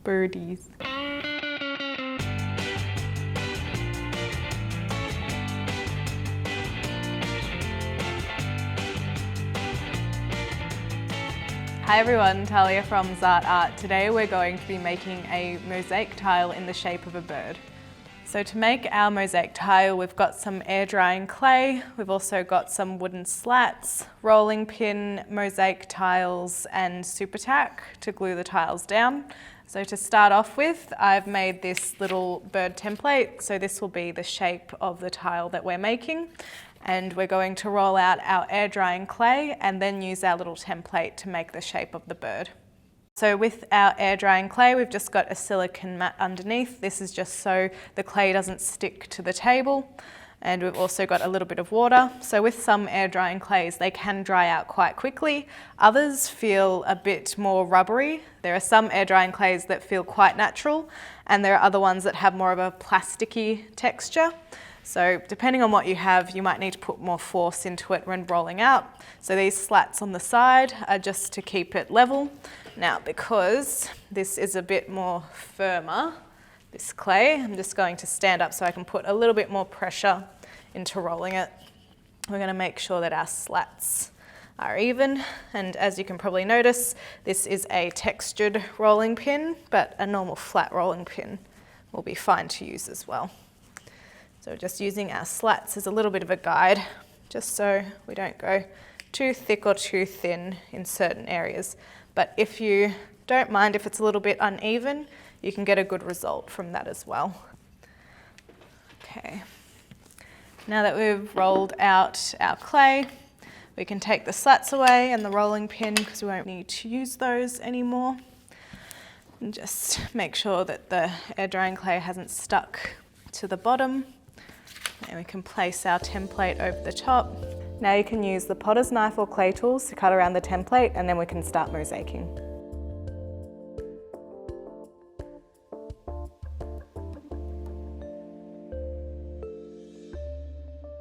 Birdies. Hi everyone, Talia from Zart Art. Today we're going to be making a mosaic tile in the shape of a bird. So to make our mosaic tile, we've got some air drying clay, we've also got some wooden slats, rolling pin, mosaic tiles and Supertac to glue the tiles down. So to start off with, I've made this little bird template. So this will be the shape of the tile that we're making. And we're going to roll out our air drying clay and then use our little template to make the shape of the bird. So with our air drying clay, we've just got a silicone mat underneath. This is just so the clay doesn't stick to the table. And we've also got a little bit of water. So with some air drying clays, they can dry out quite quickly. Others feel a bit more rubbery. There are some air drying clays that feel quite natural, and there are other ones that have more of a plasticky texture. So depending on what you have, you might need to put more force into it when rolling out. So these slats on the side are just to keep it level. Now, because this is a bit more firmer, this clay, I'm just going to stand up so I can put a little bit more pressure into rolling it. We're going to make sure that our slats are even, and as you can probably notice, this is a textured rolling pin, but a normal flat rolling pin will be fine to use as well. So just using our slats as a little bit of a guide, just so we don't go too thick or too thin in certain areas. But if you don't mind if it's a little bit uneven, you can get a good result from that as well. Okay, now that we've rolled out our clay, we can take the slats away and the rolling pin because we won't need to use those anymore. And just make sure that the air drying clay hasn't stuck to the bottom. And we can place our template over the top. Now you can use the potter's knife or clay tools to cut around the template, and then we can start mosaicing.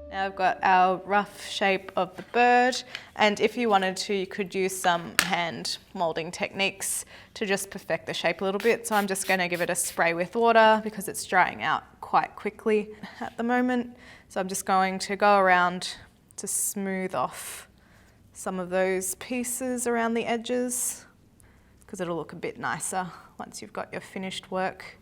Now I've got our rough shape of the bird, and if you wanted to, you could use some hand moulding techniques to just perfect the shape a little bit. So I'm just going to give it a spray with water because it's drying out quite quickly at the moment. So I'm just going to go around to smooth off some of those pieces around the edges because it'll look a bit nicer once you've got your finished work,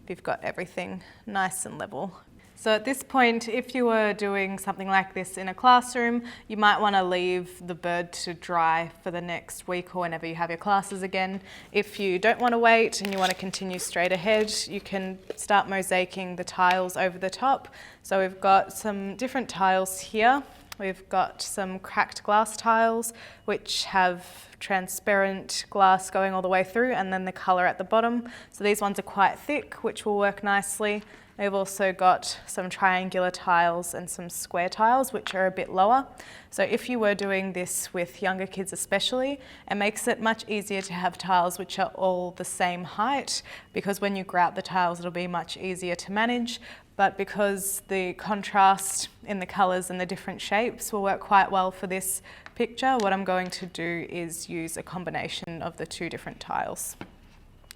if you've got everything nice and level. So at this point, if you were doing something like this in a classroom, you might want to leave the bird to dry for the next week or whenever you have your classes again. If you don't want to wait and you want to continue straight ahead, you can start mosaicing the tiles over the top. So we've got some different tiles here. We've got some cracked glass tiles which have transparent glass going all the way through and then the colour at the bottom. So these ones are quite thick, which will work nicely. We've also got some triangular tiles and some square tiles which are a bit lower. So if you were doing this with younger kids especially, it makes it much easier to have tiles which are all the same height, because when you grout the tiles it'll be much easier to manage. But because the contrast in the colours and the different shapes will work quite well for this picture, what I'm going to do is use a combination of the two different tiles.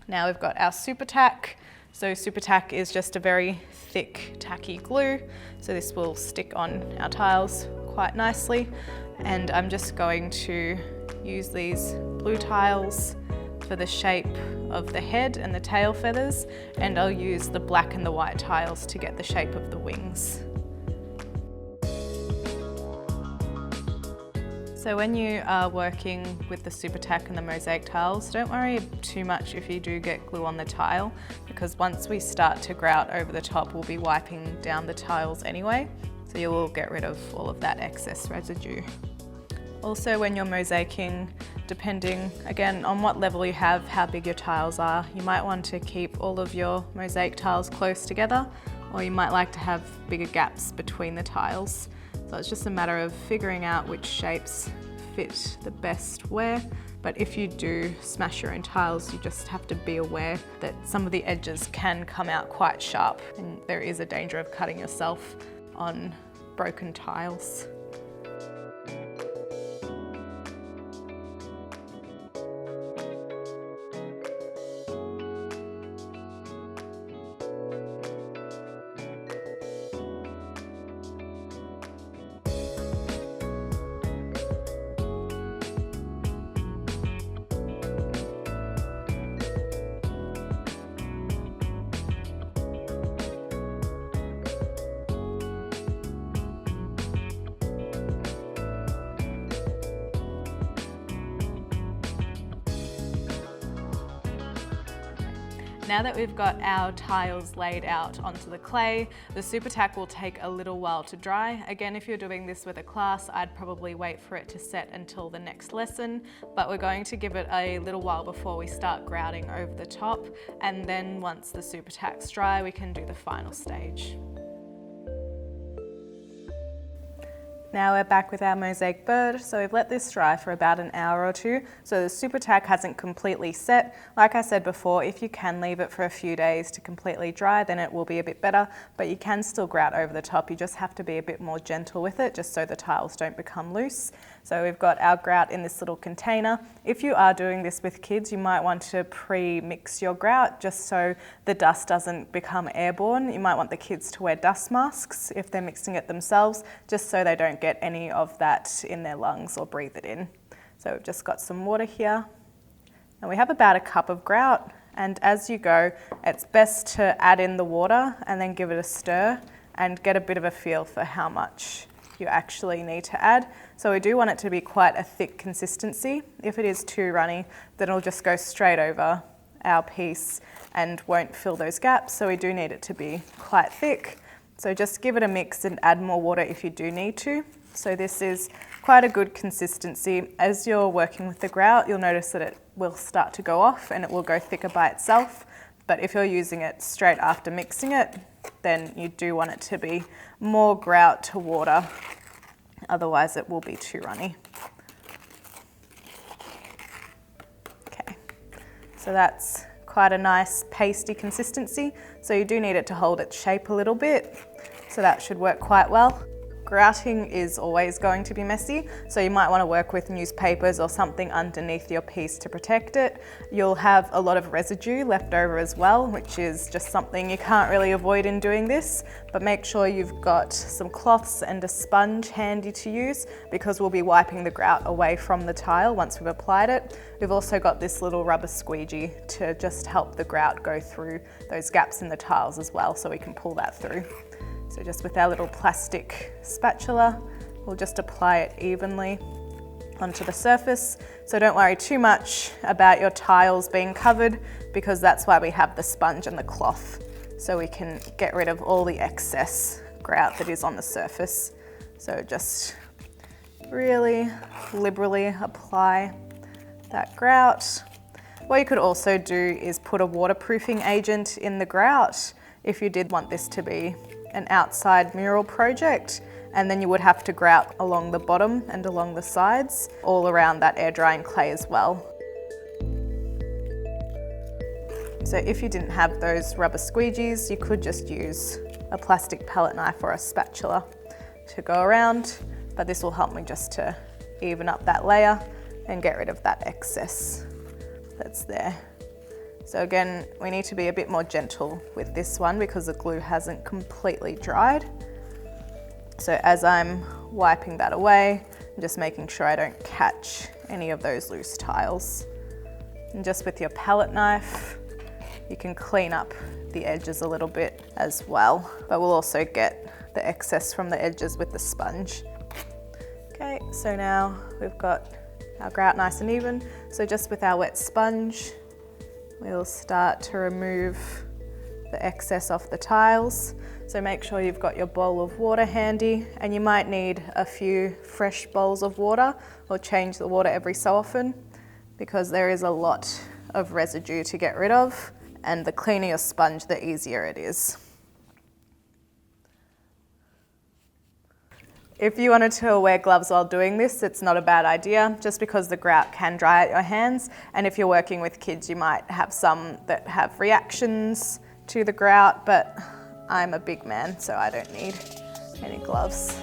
Now we've got our Supertac. So Supertac is just a very thick, tacky glue. So this will stick on our tiles quite nicely. And I'm just going to use these blue tiles for the shape of the head and the tail feathers, and I'll use the black and the white tiles to get the shape of the wings. So when you are working with the Supertac and the mosaic tiles, don't worry too much if you do get glue on the tile, because once we start to grout over the top, we'll be wiping down the tiles anyway, so you will get rid of all of that excess residue. Also, when you're mosaicing, depending again on what level you have, how big your tiles are, you might want to keep all of your mosaic tiles close together, or you might like to have bigger gaps between the tiles. So it's just a matter of figuring out which shapes fit the best where. But if you do smash your own tiles, you just have to be aware that some of the edges can come out quite sharp, and there is a danger of cutting yourself on broken tiles. Now that we've got our tiles laid out onto the clay, the Supertac will take a little while to dry. Again, if you're doing this with a class, I'd probably wait for it to set until the next lesson, but we're going to give it a little while before we start grouting over the top, and then once the Supertac's dry, we can do the final stage. Now we're back with our mosaic bird, so we've let this dry for about an hour or two, so the Supertac hasn't completely set. Like I said before, if you can leave it for a few days to completely dry, then it will be a bit better, but you can still grout over the top. You just have to be a bit more gentle with it, just so the tiles don't become loose. So we've got our grout in this little container. If you are doing this with kids, you might want to pre-mix your grout just so the dust doesn't become airborne. You might want the kids to wear dust masks if they're mixing it themselves, just so they don't get any of that in their lungs or breathe it in. So we've just got some water here, and we have about a cup of grout, and as you go, it's best to add in the water and then give it a stir and get a bit of a feel for how much you actually need to add. So we do want it to be quite a thick consistency. If it is too runny, then it'll just go straight over our piece and won't fill those gaps. So we do need it to be quite thick. So just give it a mix and add more water if you do need to. So this is quite a good consistency. As you're working with the grout, you'll notice that it will start to go off and it will go thicker by itself. But if you're using it straight after mixing it, then you do want it to be more grout to water, otherwise it will be too runny. Okay, so that's quite a nice pasty consistency, so you do need it to hold its shape a little bit, so that should work quite well. Grouting is always going to be messy, so you might want to work with newspapers or something underneath your piece to protect it. You'll have a lot of residue left over as well, which is just something you can't really avoid in doing this, but make sure you've got some cloths and a sponge handy to use, because we'll be wiping the grout away from the tile once we've applied it. We've also got this little rubber squeegee to just help the grout go through those gaps in the tiles as well, so we can pull that through. So just with our little plastic spatula, we'll just apply it evenly onto the surface. So don't worry too much about your tiles being covered, because that's why we have the sponge and the cloth, so we can get rid of all the excess grout that is on the surface. So just really liberally apply that grout. What you could also do is put a waterproofing agent in the grout if you did want this to be an outside mural project, and then you would have to grout along the bottom and along the sides, all around that air drying clay as well. So if you didn't have those rubber squeegees, you could just use a plastic palette knife or a spatula to go around, but this will help me just to even up that layer and get rid of that excess that's there. So again, we need to be a bit more gentle with this one because the glue hasn't completely dried. So as I'm wiping that away, I'm just making sure I don't catch any of those loose tiles. And just with your palette knife, you can clean up the edges a little bit as well, but we'll also get the excess from the edges with the sponge. Okay, so now we've got our grout nice and even. So just with our wet sponge, we'll start to remove the excess off the tiles. So make sure you've got your bowl of water handy, and you might need a few fresh bowls of water or change the water every so often, because there is a lot of residue to get rid of, and the cleaner your sponge, the easier it is. If you wanted to wear gloves while doing this, it's not a bad idea, just because the grout can dry out your hands. And if you're working with kids, you might have some that have reactions to the grout, but I'm a big man, so I don't need any gloves.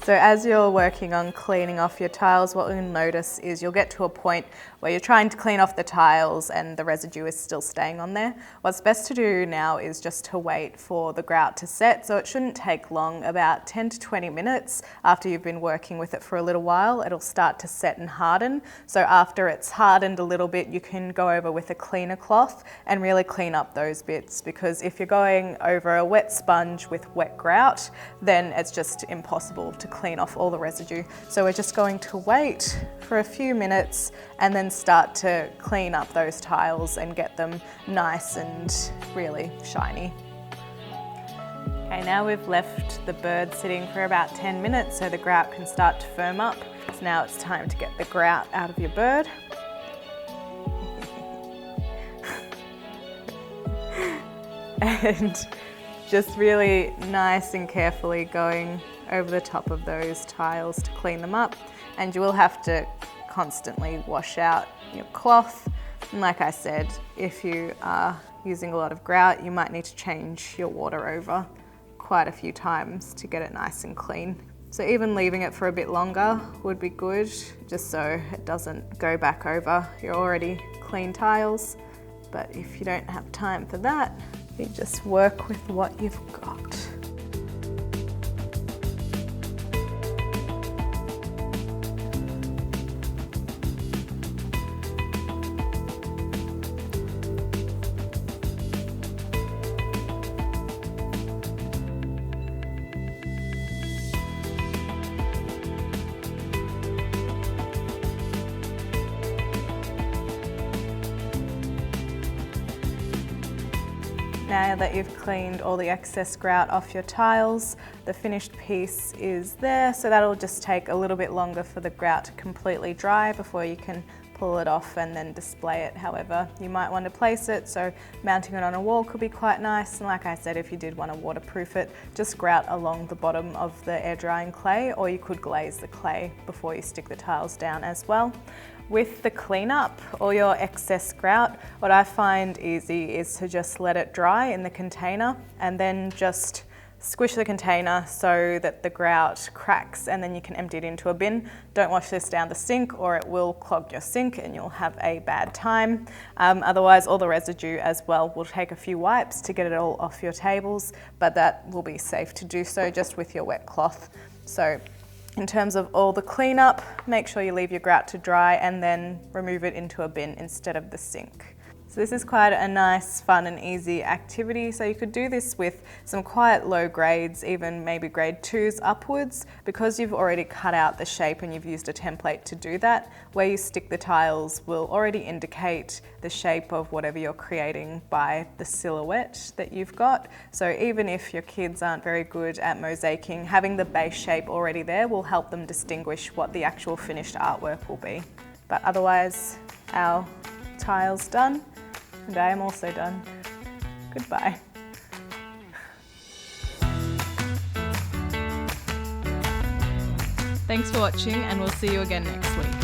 So as you're working on cleaning off your tiles, what you'll notice is you'll get to a point where you're trying to clean off the tiles and the residue is still staying on there. What's best to do now is just to wait for the grout to set. So it shouldn't take long, about 10 to 20 minutes after you've been working with it for a little while. It'll start to set and harden. So after it's hardened a little bit, you can go over with a cleaner cloth and really clean up those bits, because if you're going over a wet sponge with wet grout, then it's just impossible to clean off all the residue. So we're just going to wait for a few minutes and then start to clean up those tiles and get them nice and really shiny. Okay, now we've left the bird sitting for about 10 minutes so the grout can start to firm up. So now it's time to get the grout out of your bird. And just really nice and carefully going over the top of those tiles to clean them up. And you will have to constantly wash out your cloth. And like I said, if you are using a lot of grout, you might need to change your water over quite a few times to get it nice and clean. So even leaving it for a bit longer would be good, just so it doesn't go back over your already clean tiles. But if you don't have time for that, you just work with what you've got. Now that you've cleaned all the excess grout off your tiles, the finished piece is there, so that'll just take a little bit longer for the grout to completely dry before you can pull it off and then display it however you might want to place it. So mounting it on a wall could be quite nice, and like I said, if you did want to waterproof it, just grout along the bottom of the air drying clay, or you could glaze the clay before you stick the tiles down as well. With the cleanup or your excess grout, what I find easy is to just let it dry in the container and then just squish the container so that the grout cracks, and then you can empty it into a bin. Don't wash this down the sink or it will clog your sink and you'll have a bad time. Otherwise, all the residue as well will take a few wipes to get it all off your tables, but that will be safe to do so just with your wet cloth. So in terms of all the cleanup, make sure you leave your grout to dry and then remove it into a bin instead of the sink. So this is quite a nice, fun and easy activity. So you could do this with some quite low grades, even maybe grade 2s upwards, because you've already cut out the shape and you've used a template to do that. Where you stick the tiles will already indicate the shape of whatever you're creating by the silhouette that you've got. So even if your kids aren't very good at mosaicing, having the base shape already there will help them distinguish what the actual finished artwork will be. But otherwise, our tile's done. And I am also done. Goodbye. Thanks for watching, and we'll see you again next week.